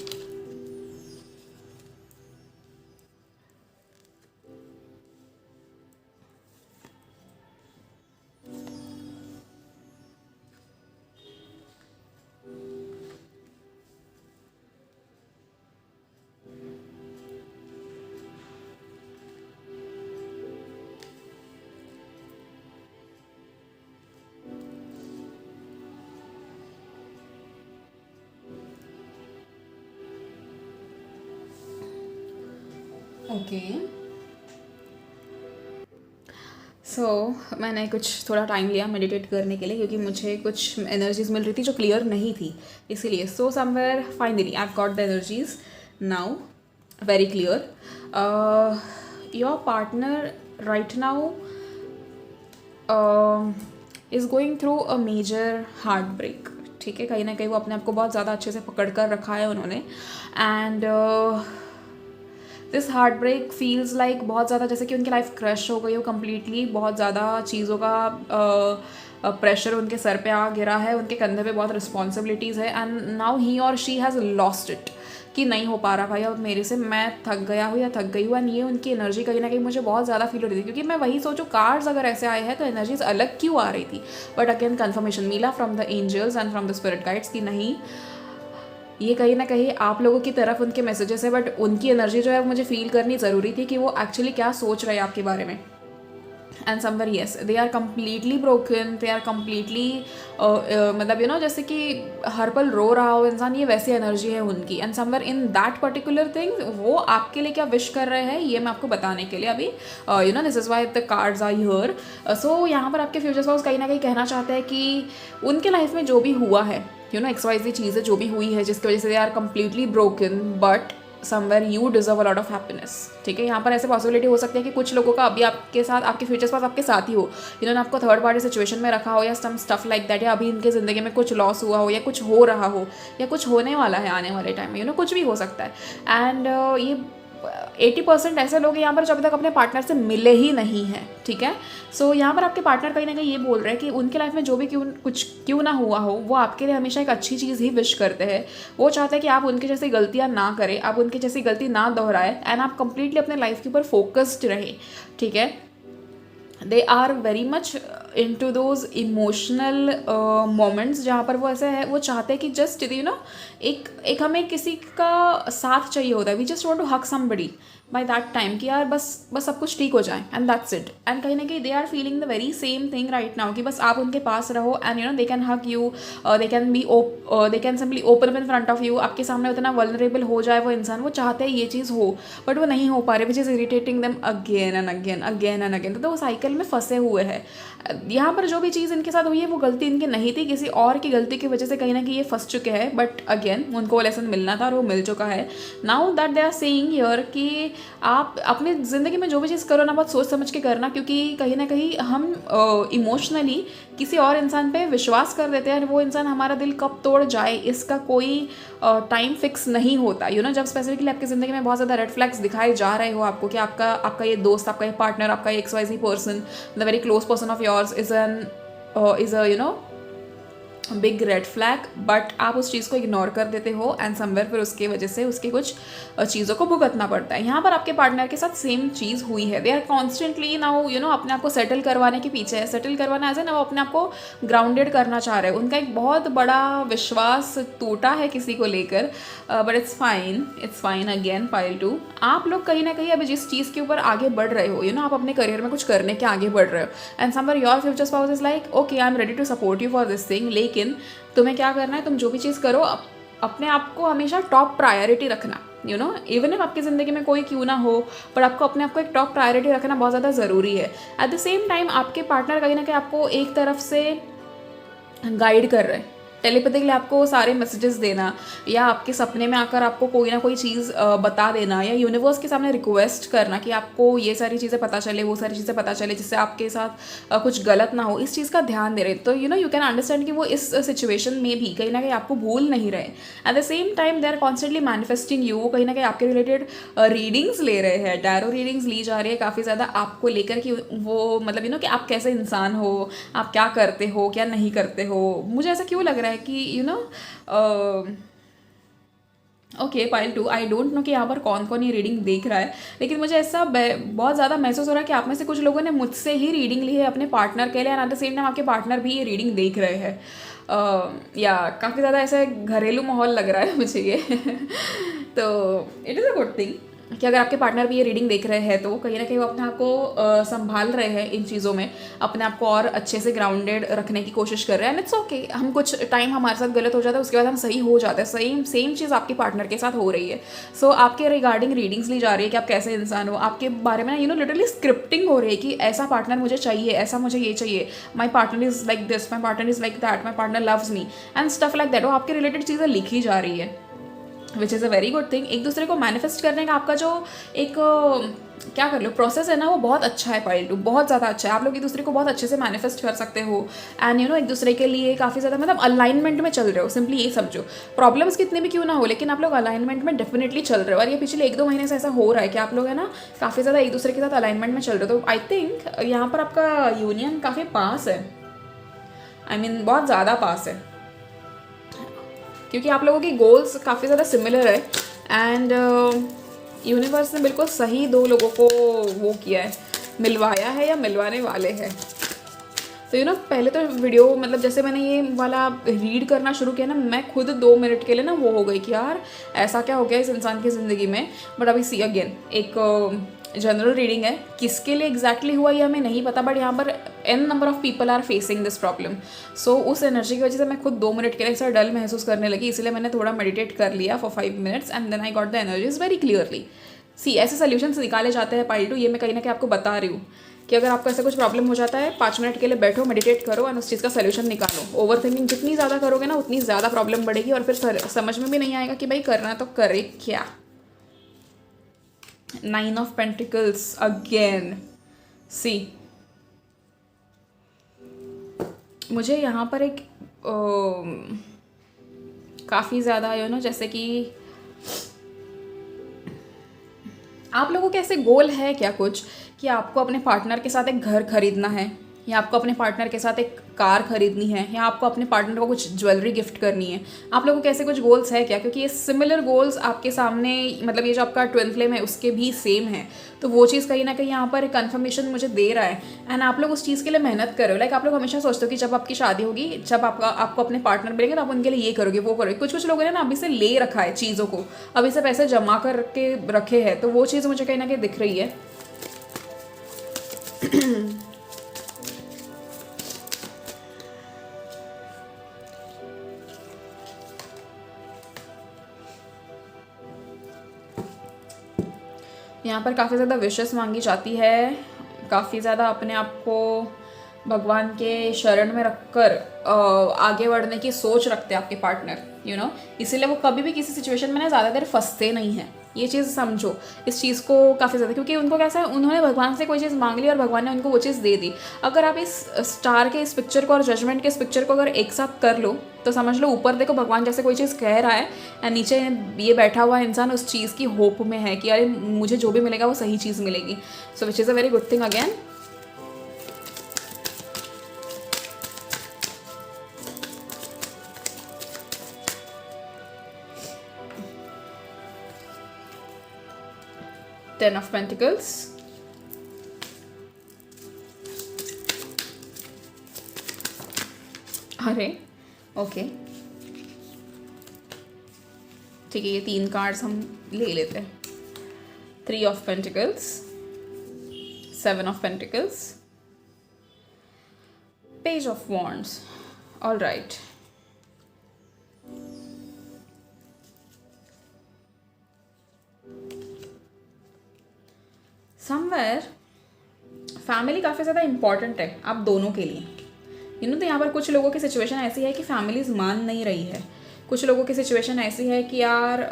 ओके। मैंने कुछ थोड़ा टाइम लिया मेडिटेट करने के लिए, क्योंकि मुझे कुछ एनर्जीज मिल रही थी जो क्लियर नहीं थी, इसीलिए somewhere finally I got the energies now very clear. Your partner right now is going through a major heartbreak. ठीक है, कहीं ना कहीं वो अपने आप को बहुत ज़्यादा अच्छे से पकड़ कर रखा है उन्होंने, and this heartbreak feels like बहुत ज़्यादा जैसे कि उनकी लाइफ क्रश हो गई हो कम्प्लीटली। बहुत ज़्यादा चीज़ों का प्रेशर उनके सर पे आ गिरा है, उनके कंधे पे बहुत रिस्पॉन्सिबिलिटीज़ है, एंड नाउ ही और शी हैज़ लॉस्ट इट, कि नहीं हो पा रहा भाई अब मेरे से, मैं थक गया हूँ या थक गई हूँ। एंड ये उनकी एनर्जी कहीं ना कहीं मुझे बहुत ज़्यादा फील हो रही थी, क्योंकि मैं वही सोचूं कार्ड्स अगर ऐसे आए हैं तो एनर्जीज अलग क्यों आ रही थी। बट अगेन कन्फर्मेशन मिला from the angels and from the spirit guides कि नहीं, ये कहीं ना कहीं आप लोगों की तरफ उनके मैसेजेस है, बट उनकी एनर्जी जो है मुझे फील करनी ज़रूरी थी कि वो एक्चुअली क्या सोच रहे हैं आपके बारे में। And somewhere yes they are completely broken, they are completely मतलब जैसे कि हर पल रो रहा हो इंसान, ये वैसी एनर्जी है उनकी। And somewhere in that particular thing वो आपके लिए क्या विश कर रहे हैं ये मैं आपको बताने के लिए अभी this is why the cards are here. So यहाँ पर आपके फ्यूचर स्पाउस कहीं ना कहीं कहना चाहते हैं कि उनके लाइफ में जो भी हुआ है XYZ चीज़ें जो भी हुई है जिसकी वजह से they are completely broken, but somewhere you deserve a lot of happiness. ठीक है, यहाँ पर ऐसे पॉसिबिलिटी हो सकती है कि कुछ लोगों का अभी आपके साथ, आपके फ्यूचर्स पास आपके साथ ही हो, इन्होंने आपको थर्ड पार्टी सिचुएशन में रखा हो या सम स्टफ लाइक दैट, या अभी इनके ज़िंदगी में कुछ लॉस हुआ हो या कुछ हो रहा हो या कुछ होने वाला है आने वाले टाइम में, कुछ भी हो सकता है। एंड ये 80% ऐसे लोग यहाँ पर जो अभी तक अपने पार्टनर से मिले ही नहीं हैं। ठीक है, सो यहाँ पर आपके पार्टनर कहीं ना कहीं ये बोल रहे हैं कि उनके लाइफ में जो भी क्यों ना हुआ हो, वो आपके लिए हमेशा एक अच्छी चीज़ ही विश करते हैं। वो चाहते हैं कि आप उनकी जैसी गलतियाँ ना करें, आप उनकी जैसी गलती ना दोहराएं, एंड आप कंप्लीटली अपने लाइफ के ऊपर फोकस्ड रहें। ठीक है, they are very much into those emotional moments जहाँ पर वो ऐसे है, वो चाहते हैं कि जस्ट एक हमें किसी का साथ चाहिए होता है, we just want to hug somebody by that time कि यार बस सब कुछ ठीक हो जाए, एंड दैट्स इट। एंड कहीं ना कहीं they are feeling the very same thing right now कि बस आप उनके पास रहो, and they can hug you, they can simply open in front of you, आपके सामने उतना वल्नरेबल हो जाए वो इंसान। वो चाहते हैं ये चीज़ हो, बट वो नहीं हो पा रहे, which is irritating them again and again again and again. तो वो साइकिल में फंसे हुए हैं। यहाँ पर जो भी चीज़ इनके साथ हुई है वो गलती इनकी नहीं थी, किसी और की गलती की वजह से कहीं ना कहीं ये फंस चुके हैं, बट अगेन उनको वो लेसन मिलना था और वो मिल चुका है। Now that they are saying here कि आप अपनी ज़िंदगी में जो भी चीज़ करो ना बहुत सोच समझ के करना, क्योंकि कहीं ना कहीं हम इमोशनली किसी और इंसान पे विश्वास कर देते हैं, और वो इंसान हमारा दिल कब तोड़ जाए इसका कोई टाइम फिक्स नहीं होता। जब स्पेसिफिकली आपकी ज़िंदगी में बहुत ज़्यादा रेड फ्लैग्स दिखाए जा रहे हो आपको कि आपका ये दोस्त, आपका ये पार्टनर, आपका ये XYZ person, the very close person of yours is a big red flag, but आप उस चीज़ को इग्नोर कर देते हो, एंड समवेयर फिर उसकी वजह से उसके कुछ चीज़ों को भुगतना पड़ता है। यहाँ पर आपके पार्टनर के साथ सेम चीज़ हुई है। दे आर कॉन्स्टेंटली नाउ अपने आप को सेटल करवाने के पीछे है। सेटल करवाना एज ना वो अपने आप को ग्राउंडेड करना चाह रहे हैं। उनका एक बहुत बड़ा विश्वास टूटा है किसी को लेकर, but it's fine again pile 2। आप लोग कहीं ना कहीं अभी जिस चीज़ के ऊपर आगे बढ़ रहे हो, आप अपने करियर में कुछ करने के आगे बढ़ रहे हो, and somewhere your future spouse is like okay I am ready to support you for this thing. लेकिन तुम्हें क्या करना है, तुम जो भी चीज़ करो अपने आप को हमेशा टॉप प्रायोरिटी रखना। इवन इफ आपकी ज़िंदगी में कोई क्यों ना हो, पर आपको अपने आप को एक टॉप प्रायोरिटी रखना बहुत ज़्यादा ज़रूरी है। एट द सेम टाइम आपके पार्टनर कहीं ना कहीं आपको एक तरफ से गाइड कर रहे हैं, टेलीपैथिकली आपको सारे मैसेजेस देना, या आपके सपने में आकर आपको कोई ना कोई चीज़ बता देना, या यूनिवर्स के सामने रिक्वेस्ट करना कि आपको ये सारी चीज़ें पता चले, वो सारी चीज़ें पता चले, जिससे आपके साथ कुछ गलत ना हो, इस चीज़ का ध्यान दे रहे। तो यू कैन अंडरस्टैंड कि वो इस सिचुएशन में भी कहीं ना कहीं आपको भूल नहीं रहे। At the same time they are constantly manifesting you. वो कहीं ना कहीं आपके रिलेटेड रीडिंग्स ले रहे हैं, टैरो रीडिंग्स ली जा रही है काफ़ी ज़्यादा आपको लेकर कि वो मतलब कि आप कैसे इंसान हो, आप क्या करते हो, क्या नहीं करते हो। मुझे ऐसा क्यों लग रहा है कि okay pile 2, I don't know कि यहाँ पर कौन कौन ये रीडिंग देख रहा है, लेकिन मुझे ऐसा बहुत ज़्यादा महसूस हो रहा है कि आप में से कुछ लोगों ने मुझसे ही रीडिंग ली है अपने पार्टनर के लिए, and at the same time आपके पार्टनर भी ये रीडिंग देख रहे हैं। या काफ़ी ज़्यादा ऐसा घरेलू माहौल लग रहा है मुझे ये तो it is a good thing. कि अगर आपके पार्टनर भी ये रीडिंग देख रहे हैं तो कहीं ना कहीं वो अपने आप को संभाल रहे हैं इन चीज़ों में, अपने आप को और अच्छे से ग्राउंडेड रखने की कोशिश कर रहे हैं। एंड इट्स ओके, हम कुछ टाइम हमारे साथ गलत हो जाता है, उसके बाद हम सही हो जाते हैं। सेम चीज़ आपके पार्टनर के साथ हो रही है। सो आपके रिगार्डिंग रीडिंग्स ली जा रही है कि आप कैसे इंसान हो, आपके बारे में लिटरली स्क्रिप्टिंग हो रही है कि ऐसा पार्टनर मुझे चाहिए, ऐसा मुझे ये चाहिए, my partner is like this, my partner is like that, my partner loves me and stuff like that. वो आपके रिलेटेड चीज़ें लिखी जा रही है, विच is a very good thing. एक दूसरे को मैनिफेस्ट करने का आपका जो एक क्या कर लो प्रोसेस है ना, वो बहुत अच्छा है पाइल 2, बहुत ज़्यादा अच्छा है। आप लोग एक दूसरे को बहुत अच्छे से मैनिफेस्ट कर सकते हो एंड एक दूसरे के लिए काफ़ी ज़्यादा मतलब अलाइनमेंट में चल रहे हो। सिंपली ये समझो, प्रॉब्लम्स कितने भी क्यों ना हो, लेकिन आप लोग अलाइनमेंट में डेफिनेटली चल रहे हो। और ये पिछले 1-2 महीने से ऐसा हो रहा है कि आप लोग है ना काफ़ी ज़्यादा एक दूसरे के साथ अलाइनमेंट में चल रहे हो। तो आई थिंक यहाँ पर आपका यूनियन काफ़ी पास है, आई मीन बहुत ज़्यादा पास है, क्योंकि आप लोगों की गोल्स काफ़ी ज़्यादा सिमिलर है एंड यूनिवर्स ने बिल्कुल सही 2 लोगों को वो किया है, मिलवाया है या मिलवाने वाले हैं। तो पहले तो वीडियो मतलब जैसे मैंने ये वाला रीड करना शुरू किया ना, मैं खुद 2 मिनट के लिए ना वो हो गई कि यार ऐसा क्या हो गया इस इंसान की ज़िंदगी में। बट अभी सी अगेन एक जनरल रीडिंग है, किसके लिए एग्जैक्टली हुआ ये हमें नहीं पता, बट यहाँ पर n number of people are facing this problem. So उस एनर्जी की वजह से मैं खुद 2 मिनट के लिए ऐसा डल महसूस करने लगी, इसलिए मैंने थोड़ा मेडिटेट कर लिया for 5 minutes and then I got the energies very clearly. See ऐसे सोल्यूशंस निकाले जाते हैं पाइल 2, ये मैं कहीं ना कहीं आपको बता रही हूँ कि अगर आपको ऐसा कुछ प्रॉब्लम हो जाता है 5 मिनट के लिए बैठो, मेडिटेट करो एंड उस चीज़ का सोल्यूशन निकालो। ओवर थिंकिंग जितनी ज़्यादा करोगे ना उतनी ज़्यादा प्रॉब्लम बढ़ेगी और फिर समझ में भी नहीं आएगा कि भाई करना तो करे क्या। 9 ऑफ पेंटिकल्स अगेन। सी मुझे यहाँ पर एक काफ़ी ज़्यादा जैसे कि आप लोगों के ऐसे गोल है क्या कुछ कि आपको अपने पार्टनर के साथ एक घर खरीदना है, या आपको अपने पार्टनर के साथ एक कार खरीदनी है, या आपको अपने पार्टनर को कुछ ज्वेलरी गिफ्ट करनी है। आप लोगों के ऐसे कुछ गोल्स है क्या? क्योंकि ये सिमिलर गोल्स आपके सामने मतलब ये जो आपका ट्विन फ्लेम है उसके भी सेम है। तो वो चीज़ कहीं ना कहीं यहाँ पर कन्फर्मेशन मुझे दे रहा है एंड आप लोग उस चीज़ के लिए मेहनत करो। लाइक आप लोग हमेशा सोचते हो कि जब आपकी शादी होगी, जब आपको अपने पार्टनर मिलेंगे तो आप उनके लिए ये करोगे वो करोगे। कुछ लोगों ने ना अभी से ले रखा है चीज़ों को, अभी से पैसे जमा कर के रखे हैं, तो वो चीज़ मुझे कहीं ना कहीं दिख रही है। यहाँ पर काफ़ी ज़्यादा विशेस मांगी जाती है, काफ़ी ज़्यादा अपने आप को भगवान के शरण में रखकर आगे बढ़ने की सोच रखते हैं आपके पार्टनर इसीलिए वो कभी भी किसी सिचुएशन में ना ज़्यादा देर फंसते नहीं हैं। ये चीज़ समझो इस चीज़ को काफ़ी ज़्यादा, क्योंकि उनको कैसा है, उन्होंने भगवान से कोई चीज़ मांग ली और भगवान ने उनको वो चीज़ दे दी। अगर आप इस स्टार के इस पिक्चर को और जजमेंट के इस पिक्चर को अगर एक साथ कर लो तो समझ लो ऊपर देखो भगवान जैसे कोई चीज़ कह रहा है एंड नीचे ये बैठा हुआ इंसान उस चीज़ की होप में है कि अरे मुझे जो भी मिलेगा वो सही चीज़ मिलेगी। So which is a very good thing again. Ten of Pentacles, अरे ओके ठीक है, ये 3 कार्ड्स हम ले लेते हैं। 3 of Pentacles, 7 of Pentacles, Page of Wands. All right. Somewhere family काफ़ी ज़्यादा इम्पॉर्टेंट है आप दोनों के लिए। तो यहाँ पर कुछ लोगों की सिचुएशन ऐसी है कि फैमिलीज मान नहीं रही है, कुछ लोगों की सिचुएशन ऐसी है कि यार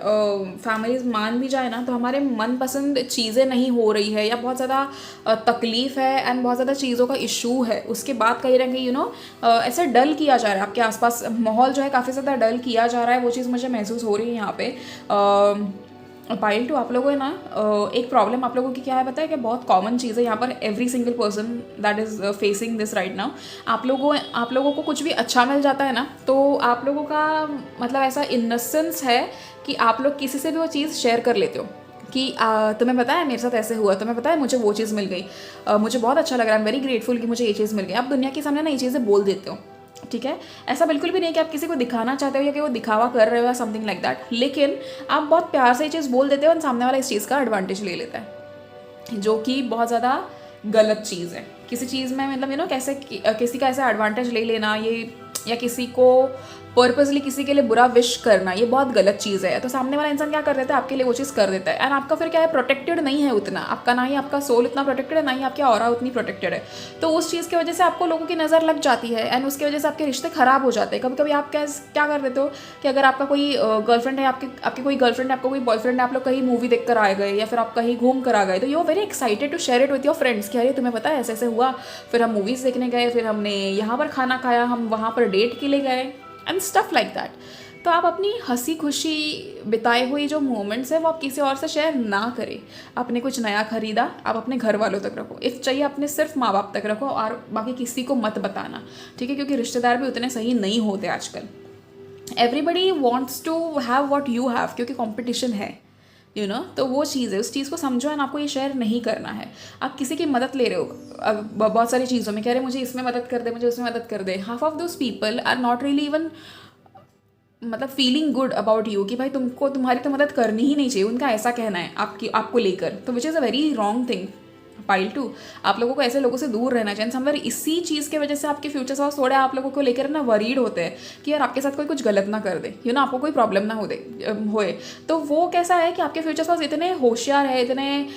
फैमिलीज मान भी जाए ना तो हमारे मनपसंद चीज़ें नहीं हो रही है, या बहुत ज़्यादा तकलीफ़ है एंड बहुत ज़्यादा चीज़ों का इशू है। उसके बाद कहीं ना कहीं ऐसे डल किया जा रहा है, आपके आसपास माहौल जो है काफ़ी ज़्यादा डल किया जा रहा है। वो चीज़ मुझे महसूस हो रही है यहाँ पे। पाइल 2 आप लोगों है ना एक प्रॉब्लम आप लोगों की क्या है पता है कि बहुत कॉमन चीज़ है यहाँ पर, every single person that is facing this right now. आप लोगों को कुछ भी अच्छा मिल जाता है ना तो आप लोगों का मतलब ऐसा इनोसेंस है कि आप लोग किसी से भी वो चीज़ शेयर कर लेते हो कि तुम्हें पता है मेरे साथ ऐसे हुआ, तुम्हें पता है मुझे वो चीज़ मिल गई, मुझे बहुत अच्छा लग रहा है, आई एम वेरी ग्रेटफुल कि मुझे ये चीज़ मिल गई। आप दुनिया के सामने ना ये चीज़ें बोल देते हो। ठीक है। ऐसा बिल्कुल भी नहीं कि आप किसी को दिखाना चाहते हो या कि वो दिखावा कर रहे हो या समथिंग लाइक दैट, लेकिन आप बहुत प्यार से ये चीज़ बोल देते हो और सामने वाला इस चीज़ का एडवांटेज ले लेता है, जो कि बहुत ज़्यादा गलत चीज़ है। किसी चीज़ में मतलब कैसे किसी का ऐसा एडवांटेज ले लेना ये, या किसी को पर्पसली किसी के लिए बुरा विश करना, ये बहुत गलत चीज़ है। तो सामने वाला इंसान क्या कर देता है, आपके लिए वो चीज़ कर देता है, एंड आपका फिर क्या है, प्रोटेक्टेड नहीं है उतना, आपका ना ही आपका सोल इतना प्रोटेक्टेड है, ना ही आपकी ऑरा उतनी प्रोटेक्टेड है। तो उस चीज़ की वजह से आपको लोगों की नज़र लग जाती है, एंड उसकी वजह से आपके रिश्ते खराब हो जाते हैं। कभी कभी आप क्या कर देते हो कि अगर आपका कोई गर्लफ्रेंड है, आपकी कोई गर्लफ्रेंड है, आपका कोई बॉयफ्रेंड है, आप लोग कहीं मूवी देख कर आ गए या फिर आप कहीं घूम कर आ गए, तो you are very excited to share it with your friends कि अरे तुम्हें पता है ऐसे ऐसे हुआ, फिर हम मूवीज़ देखने गए, फिर हमने यहाँ पर खाना खाया, हम वहाँ पर डेट के लिए गए, एंड स्टफ लाइक दैट। तो आप अपनी हंसी खुशी बिताए हुई जो मोमेंट्स है वो आप किसी और से शेयर ना करें। आपने कुछ नया खरीदा, आप अपने घर वालों तक रखो, इफ़ चाहिए अपने सिर्फ माँ बाप तक रखो, और बाकी किसी को मत बताना, ठीक है, क्योंकि रिश्तेदार भी उतने सही नहीं होते आजकल। Everybody wants to have what you have, क्योंकि कॉम्पिटिशन है, तो वो चीज़ है, उस चीज़ को समझो, एंड आपको ये शेयर नहीं करना है। आप किसी की मदद ले रहे हो बहुत सारी चीज़ों में, कह रहे मुझे इसमें मदद कर दे, मुझे उसमें मदद कर दे, half of those people are not really even मतलब फीलिंग गुड अबाउट यू कि भाई तुमको तुम्हारी तो मदद करनी ही नहीं चाहिए, उनका ऐसा कहना है आपको लेकर, तो विच is a very wrong thing. Pile 2, आप लोगों को ऐसे लोगों से दूर रहना चाहिए। समवेयर इसी चीज़ की वजह से आपके फ्यूचर स्पाउस थोड़े आप लोगों को लेकर ना वरीड होते हैं कि यार आपके साथ कोई कुछ गलत ना कर दे, आपको कोई प्रॉब्लम ना होए। तो वो कैसा है कि आपके फ्यूचर स्पाउस इतने होशियार है, इतने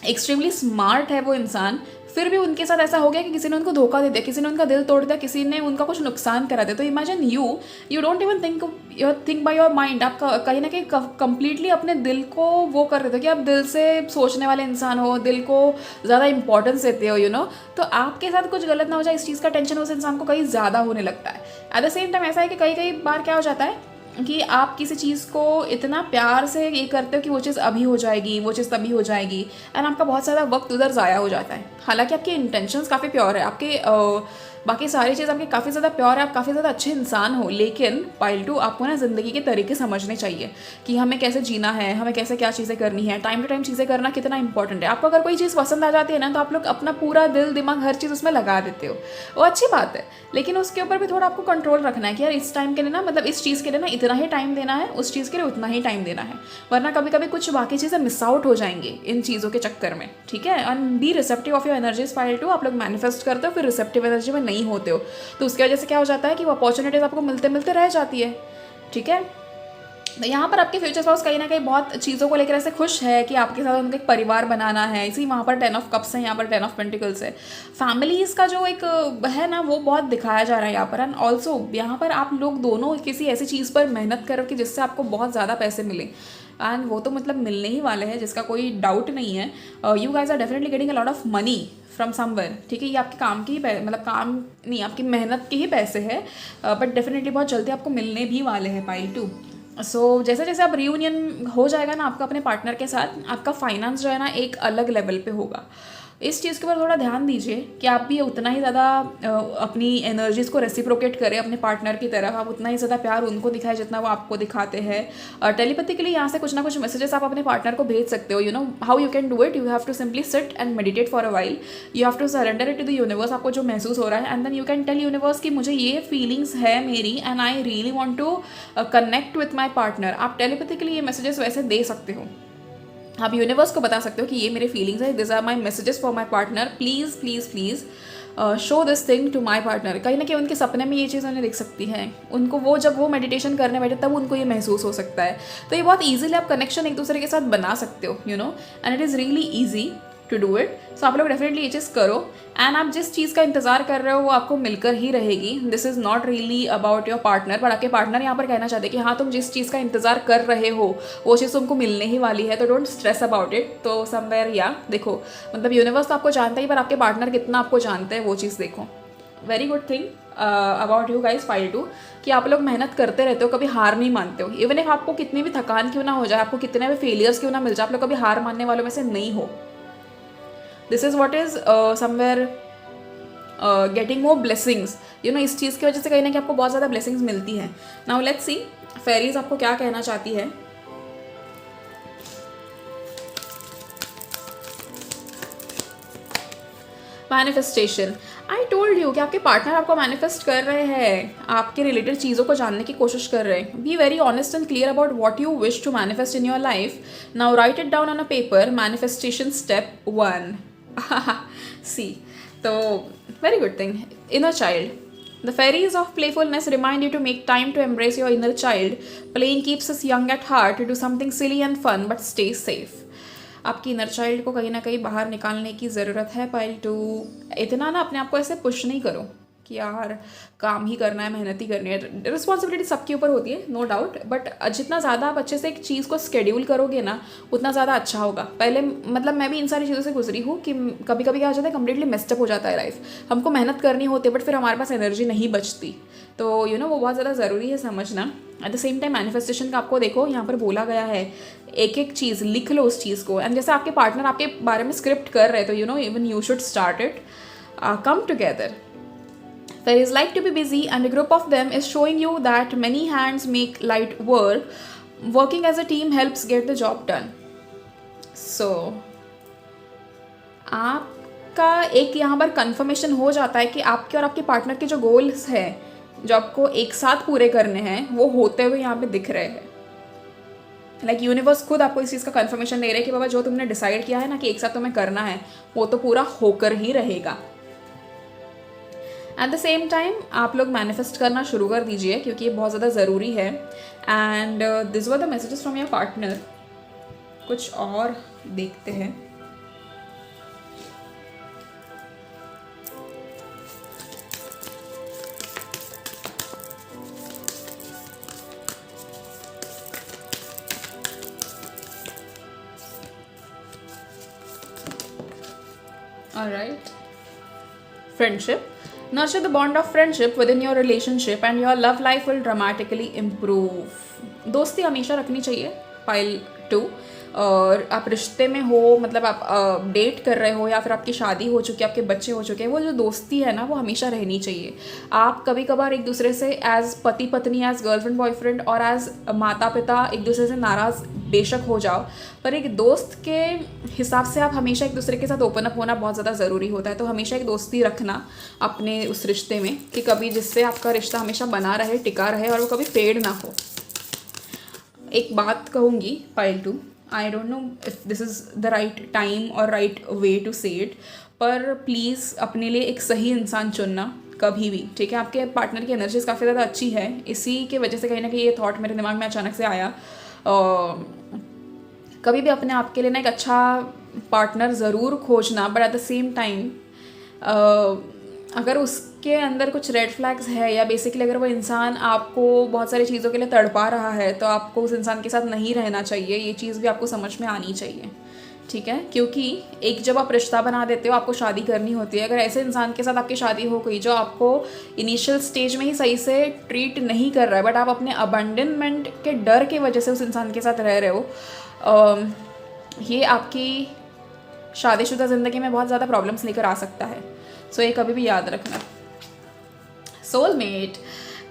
एक्सट्रीमली स्मार्ट है वो इंसान, फिर भी उनके साथ ऐसा हो गया कि किसी ने उनको धोखा दे दिया, किसी ने उनका दिल तोड़ दिया, किसी ने उनका कुछ नुकसान करा दिया। तो imagine you don't even think by your mind, आप कहीं ना कहीं कंप्लीटली अपने दिल को वो कर देते हो कि आप दिल से सोचने वाले इंसान हो, दिल को ज़्यादा इंपॉर्टेंस देते हो, तो आपके साथ कुछ गलत ना हो जाए, इस चीज़ का टेंशन उस इंसान को कहीं ज़्यादा होने लगता है। एट द सेम टाइम ऐसा है कि कई बार क्या हो जाता है कि आप किसी चीज़ को इतना प्यार से ये करते हो कि वो चीज़ अभी हो जाएगी, वो चीज़ तभी हो जाएगी, एंड आपका बहुत ज़्यादा वक्त उधर ज़ाया हो जाता है। हालांकि आपके इंटेंशंस काफ़ी प्योर है, आपके बाकी सारी चीज़ आपकी काफ़ी ज़्यादा प्योर है, आप काफ़ी ज़्यादा अच्छे इंसान हो, लेकिन पाइल 2 आपको ना ज़िंदगी के तरीके समझने चाहिए कि हमें कैसे जीना है, हमें कैसे क्या चीज़ें करनी है, टाइम टू टाइम चीज़ें करना कितना इंपॉर्टेंट है। आपको अगर कोई चीज़ पसंद आ जाती है ना, तो आप लोग अपना पूरा दिल दिमाग हर चीज़ उसमें लगा देते हो, वो अच्छी बात है, लेकिन उसके ऊपर भी थोड़ा आपको कंट्रोल रखना है कि यार इस टाइम के लिए ना, मतलब इस चीज़ के लिए ना इतना ही टाइम देना है, उस चीज़ के लिए उतना ही टाइम देना है, वरना कभी कभी कुछ बाकी चीज़ें मिस आउट हो जाएंगी इन चीज़ों के चक्कर में, ठीक है। And be receptive of your energies pile 2। आप लोग मैनिफेस्ट करते हो, फिर रिसेप्टिव एनर्जी में नहीं होते हो, तो उसकी वजह से क्या हो जाता है कि वो अपॉर्चुनिटीज़ आपको मिलते मिलते रह जाती है, ठीक है। तो यहाँ पर आपके फ्यूचर स्पाउस कहीं ना कहीं बहुत चीज़ों को लेकर ऐसे खुश है कि आपके साथ उनका एक परिवार बनाना है, इसी वहाँ पर 10 ऑफ कप्स है, यहाँ पर 10 ऑफ पेंटिकल्स है। फैमिलीज़ का जो एक है ना, वो बहुत दिखाया जा रहा है यहाँ पर। एंड ऑल्सो यहाँ पर आप लोग दोनों किसी ऐसी चीज़ पर मेहनत करो कि जिससे आपको बहुत ज़्यादा पैसे मिले, एंड वो तो मतलब मिलने ही वाले हैं, जिसका कोई डाउट नहीं है। You guys are definitely getting a lot of money from somewhere, ठीक है। ये आपके काम की ही मतलब काम नहीं, आपकी मेहनत के ही पैसे हैं, बट डेफिनेटली बहुत जल्दी आपको मिलने भी वाले हैं पाइल 2। सो जैसे जैसे आप रियूनियन हो जाएगा ना आपका अपने पार्टनर के साथ, आपका फाइनेंस जो है ना एक अलग लेवल पे होगा। इस चीज़ के ऊपर थोड़ा ध्यान दीजिए कि आप भी उतना ही ज़्यादा अपनी एनर्जीज़ को रेसिप्रोकेट करें अपने पार्टनर की तरफ, आप उतना ही ज़्यादा प्यार उनको दिखाएं जितना वो आपको दिखाते हैं। टेलीपैथिकली यहाँ से कुछ ना कुछ मैसेजेस आप अपने पार्टनर को भेज सकते हो। How you can do it, you have to simply sit and meditate for a while, you have to surrender it to the universe, आपको जो महसूस हो रहा है, and then you can tell universe कि मुझे ये फीलिंग्स है मेरी, and I really want to connect with my partner. आप टेलीपैथिकली ये मैसेजेस वैसे दे सकते हो, आप यूनिवर्स को बता सकते हो कि ये मेरे फीलिंग्स है, this are my messages for my partner, please please please show this thing to my partner. कहीं ना कहीं उनके सपने में ये चीज़ उन्हें दिख सकती है, उनको वो जब वो मेडिटेशन करने बैठे तब उनको ये महसूस हो सकता है। तो ये बहुत ईजिली आप कनेक्शन एक दूसरे के साथ बना सकते हो, and it is really easy to do it. So आप लोग डेफिनेटली ये चीज़ करो, एंड आप जिस चीज़ का इंतजार कर रहे हो वो आपको मिलकर ही रहेगी। This is not really about your partner, but आपके पार्टनर यहाँ पर कहना चाहते हैं कि हाँ तुम जिस चीज़ का इंतजार कर रहे हो वो चीज़ तुमको मिलने ही वाली है, तो डोंट स्ट्रेस अबाउट इट। तो समवेयर या देखो, मतलब यूनिवर्स तो आपको जानता ही, पर आपके पार्टनर कितना आपको जानते हैं वो चीज़ देखो। Very good thing about you guys pile 2 कि आप लोग मेहनत करते रहते हो, कभी हार नहीं मानते हो। इवन इफ आपको कितनी भी थकान क्यों ना हो जाए, आपको कितने भी फेलियर्स क्यों ना मिल जाए, आप लोग कभी हार मानने वालों में से नहीं हो। This is what is somewhere getting more blessings, इस चीज़ की वजह से कहीं ना कहीं आपको बहुत ज़्यादा ब्लेसिंग्स मिलती हैं। नाउ लेट्स सी फेरीज आपको क्या कहना चाहती है। Manifestation, I I told you कि आपके पार्टनर आपको मैनिफेस्ट कर रहे हैं, आपके रिलेटेड चीज़ों को जानने की कोशिश कर रहे हैं. Be very honest and clear about what you wish to manifest in your life. Now write it down on a paper. Manifestation step 1. See, तो very good thing. Inner child. The fairies of playfulness remind you to make time to embrace your inner child. Playing keeps us young at heart to do something silly and fun, but stay safe. आपकी inner child को कहीं ना कहीं बाहर निकालने की ज़रूरत है. पाइल 2, इतना ना अपने आप को ऐसे पुश नहीं करो कि यार काम ही करना है, मेहनत ही करनी है. रिस्पॉन्सिबिलिटी सबके ऊपर होती है, नो डाउट, बट जितना ज़्यादा आप अच्छे से एक चीज़ को स्केड्यूल करोगे ना उतना ज़्यादा अच्छा होगा. पहले मतलब मैं भी इन सारी चीज़ों से गुजरी हूँ कि कभी कभी क्या हो जाता है, कम्प्लीटली मेस्टअप हो जाता है लाइफ. हमको मेहनत करनी होती है बट फिर हमारे पास एनर्जी नहीं बचती. तो वो बहुत ज़्यादा ज़रूरी है समझना. Eight the same time manifestation का आपको देखो यहाँ पर बोला गया है, एक एक चीज़ लिख लो उस चीज़ को. एंड जैसे आपके पार्टनर आपके बारे में स्क्रिप्ट कर रहे हैं तो even you should start it. Come together. Fairies like to be busy and a group of them is showing you that many hands make light work. Working as a team helps get the job done. So, आपका एक यहाँ पर confirmation हो जाता है कि आपके और आपके पार्टनर के जो गोल्स हैं जो आपको एक साथ पूरे करने हैं वो होते हुए यहाँ पे दिख रहे हैं. लाइक यूनिवर्स खुद आपको इस चीज़ का कंफर्मेशन दे रहे हैं कि बाबा जो तुमने डिसाइड किया है ना कि एक साथ तुम्हें करना है वो तो पूरा होकर ही रहेगा. एट द सेम टाइम आप लोग मैनिफेस्ट करना शुरू कर दीजिए क्योंकि ये बहुत ज़्यादा ज़रूरी है. And this were the messages from your partner. कुछ और देखते हैं. Alright. Friendship. Nurture the bond of friendship within your relationship and your love life will dramatically improve. दोस्ती हमेशा रखनी चाहिए. पाइल 2. और आप रिश्ते में हो, मतलब आप डेट कर रहे हो या फिर आपकी शादी हो चुकी है, आपके बच्चे हो चुके हैं, वो जो दोस्ती है ना वो हमेशा रहनी चाहिए. आप कभी कभार एक दूसरे से एज पति पत्नी, एज गर्लफ्रेंड बॉयफ्रेंड और एज माता पिता एक दूसरे से नाराज़ बेशक हो जाओ, पर एक दोस्त के हिसाब से आप हमेशा एक दूसरे के साथ ओपन अप होना बहुत ज़्यादा ज़रूरी होता है. तो हमेशा एक दोस्ती रखना अपने उस रिश्ते में कि कभी जिससे आपका रिश्ता हमेशा बना रहे, टिका रहे और वो कभी फेड ना हो. एक बात कहूँगी pile 2, I don't know if this is the right time और राइट वे टू से इट, पर प्लीज़ अपने लिए एक सही इंसान चुनना कभी भी. ठीक है, आपके पार्टनर की एनर्जीज काफ़ी ज़्यादा अच्छी है, इसी के वजह से कहीं ना कहीं ये थॉट मेरे दिमाग में अचानक से आया. कभी भी अपने आप के लिए ना एक अच्छा पार्टनर ज़रूर खोजना, but at the same time अगर उसके अंदर कुछ रेड फ्लैग्स है या बेसिकली अगर वो इंसान आपको बहुत सारी चीज़ों के लिए तड़पा रहा है तो आपको उस इंसान के साथ नहीं रहना चाहिए. ये चीज़ भी आपको समझ में आनी चाहिए. ठीक है, क्योंकि एक जब आप रिश्ता बना देते हो, आपको शादी करनी होती है, अगर ऐसे इंसान के साथ आपकी शादी हो गई जो आपको इनिशियल स्टेज में ही सही से ट्रीट नहीं कर रहा है, बट आप अपने अबंडनमेंट के डर की वजह से उस इंसान के साथ रह रहे हो, ये आपकी शादीशुदा ज़िंदगी में बहुत ज़्यादा प्रॉब्लम्स लेकर आ सकता है. सो ये कभी भी याद रखना. Soulmate.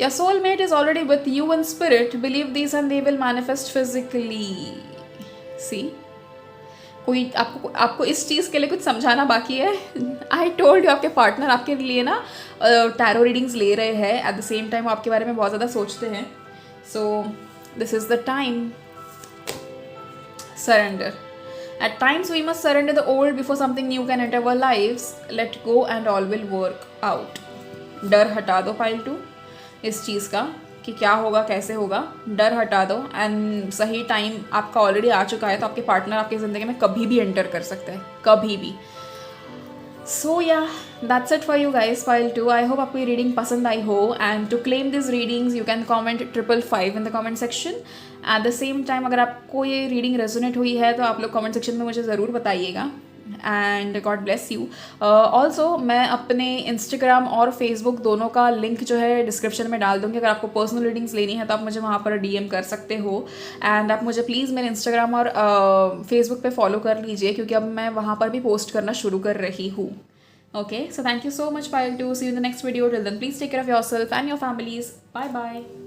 Your soulmate is already with you in spirit. Believe these and they will manifest physically. See? कोई आपको इस चीज़ के लिए कुछ समझाना बाकी है. आई टोल्ड यू आपके पार्टनर आपके लिए ना टैरो रीडिंग्स ले रहे हैं. एट द सेम टाइम आपके बारे में बहुत ज़्यादा सोचते हैं. सो this is the time. Surrender. At times we must surrender the old before something new can enter our lives. Let go and all will work out. डर हटा दो पाइल 2 इस चीज़ का कि क्या होगा कैसे होगा. डर हटा दो एंड सही टाइम आपका ऑलरेडी आ चुका है, तो आपके पार्टनर आपकी ज़िंदगी में कभी भी एंटर कर सकते हैं, कभी भी. सो या that's it for you guys. Pile 2, I hope आपको ये रीडिंग पसंद आई हो. And to claim this readings you can comment 555 in the comment section. At the same time अगर आपको ये रीडिंग रेजोनेट हुई है तो आप लोग कमेंट सेक्शन में मुझे ज़रूर बताइएगा. And God bless you. Also मैं अपने इंस्टाग्राम और फेसबुक दोनों का लिंक जो है डिस्क्रिप्शन में डाल दूँगी. अगर आपको पर्सनल रीडिंग्स लेनी है तो आप मुझे वहाँ पर DM कर सकते हो. एंड आप मुझे प्लीज़ मेरे इंस्टाग्राम और फेसबुक पे फॉलो कर लीजिए क्योंकि अब मैं वहाँ पर भी पोस्ट करना शुरू कर रही हूँ. Okay, so thank you so much, Pile 2. See you in the next video. Till then, please take care of yourself and your families. Bye bye.